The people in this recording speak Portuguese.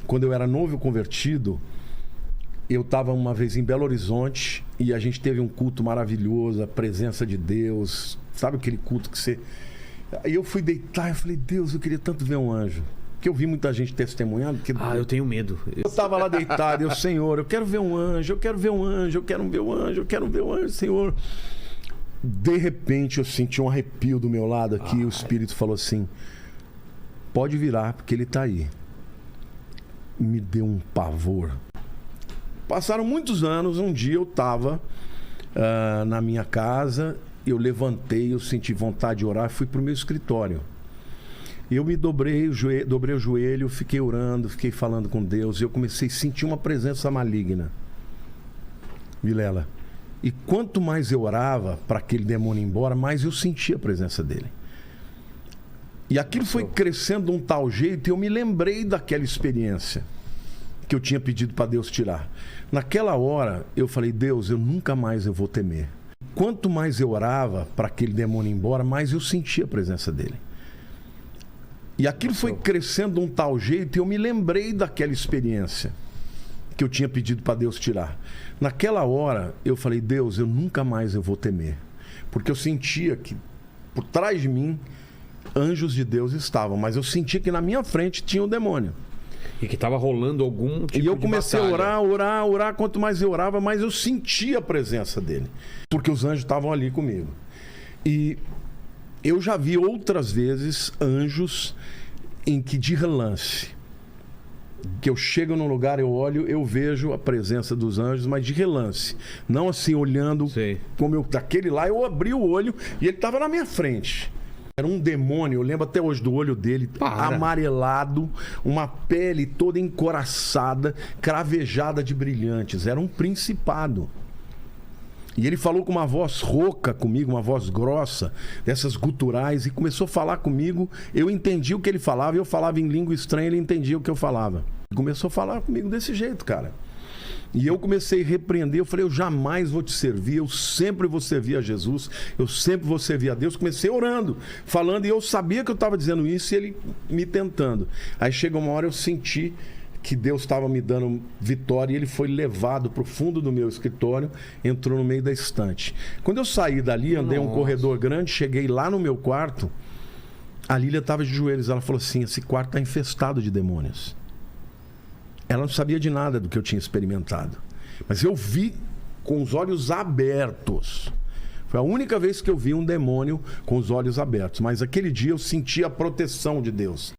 quando eu era novo convertido, eu estava uma vez em Belo Horizonte e a gente teve um culto maravilhoso, a presença de Deus. Sabe aquele culto que você... Aí eu fui deitar e falei, Deus, eu queria tanto ver um anjo. Porque eu vi muita gente testemunhando. Que... eu tenho medo. Eu estava lá deitado e eu, Senhor, eu quero ver um anjo, eu quero ver um anjo, eu quero ver um anjo, eu quero ver um anjo, Senhor. De repente eu senti um arrepio do meu lado aqui e o Espírito falou assim, pode virar, porque ele está aí. Me deu um pavor. Passaram muitos anos, um dia eu estava na minha casa, eu levantei, eu senti vontade de orar, fui para o meu escritório. Eu me dobrei o joelho, fiquei orando, fiquei falando com Deus, e eu comecei a sentir uma presença maligna. Vilela. E quanto mais eu orava para aquele demônio ir embora, mais eu sentia a presença dele. E aquilo foi crescendo de um tal jeito, e eu me lembrei daquela experiência que eu tinha pedido para Deus tirar. Naquela hora, eu falei, Deus, eu nunca mais eu vou temer. Quanto mais eu orava para aquele demônio ir embora, mais eu sentia a presença dele. E aquilo foi crescendo de um tal jeito, e eu me lembrei daquela experiência que eu tinha pedido para Deus tirar. Naquela hora, eu falei, Deus, eu nunca mais eu vou temer. Porque eu sentia que, por trás de mim, anjos de Deus estavam, mas eu sentia que na minha frente tinha um demônio. E que estava rolando algum tipo de E eu comecei batalha. a orar. Quanto mais eu orava, mais eu sentia a presença dele. Porque os anjos estavam ali comigo. E eu já vi outras vezes anjos em que, de relance, que eu chego num lugar, eu olho, eu vejo a presença dos anjos, mas de relance. Não assim, olhando como eu... Daquele lá, eu abri o olho e ele estava na minha frente. Era um demônio, eu lembro até hoje do olho dele, amarelado, uma pele toda encoraçada, cravejada de brilhantes. Era um principado. E ele falou com uma voz rouca comigo, uma voz grossa, dessas guturais, e começou a falar comigo. Eu entendi o que ele falava, eu falava em língua estranha, ele entendia o que eu falava. Começou a falar comigo desse jeito, cara. E eu comecei a repreender, eu falei, eu jamais vou te servir, eu sempre vou servir a Jesus, eu sempre vou servir a Deus. Comecei orando, falando, e eu sabia que eu estava dizendo isso, e ele me tentando. Aí chegou uma hora, eu senti que Deus estava me dando vitória, e ele foi levado para o fundo do meu escritório, entrou no meio da estante. Quando eu saí dali, andei um corredor grande, cheguei lá no meu quarto, a Lília estava de joelhos, ela falou assim, esse quarto está infestado de demônios. Ela não sabia de nada do que eu tinha experimentado. Mas eu vi com os olhos abertos. Foi a única vez que eu vi um demônio com os olhos abertos. Mas aquele dia eu senti a proteção de Deus.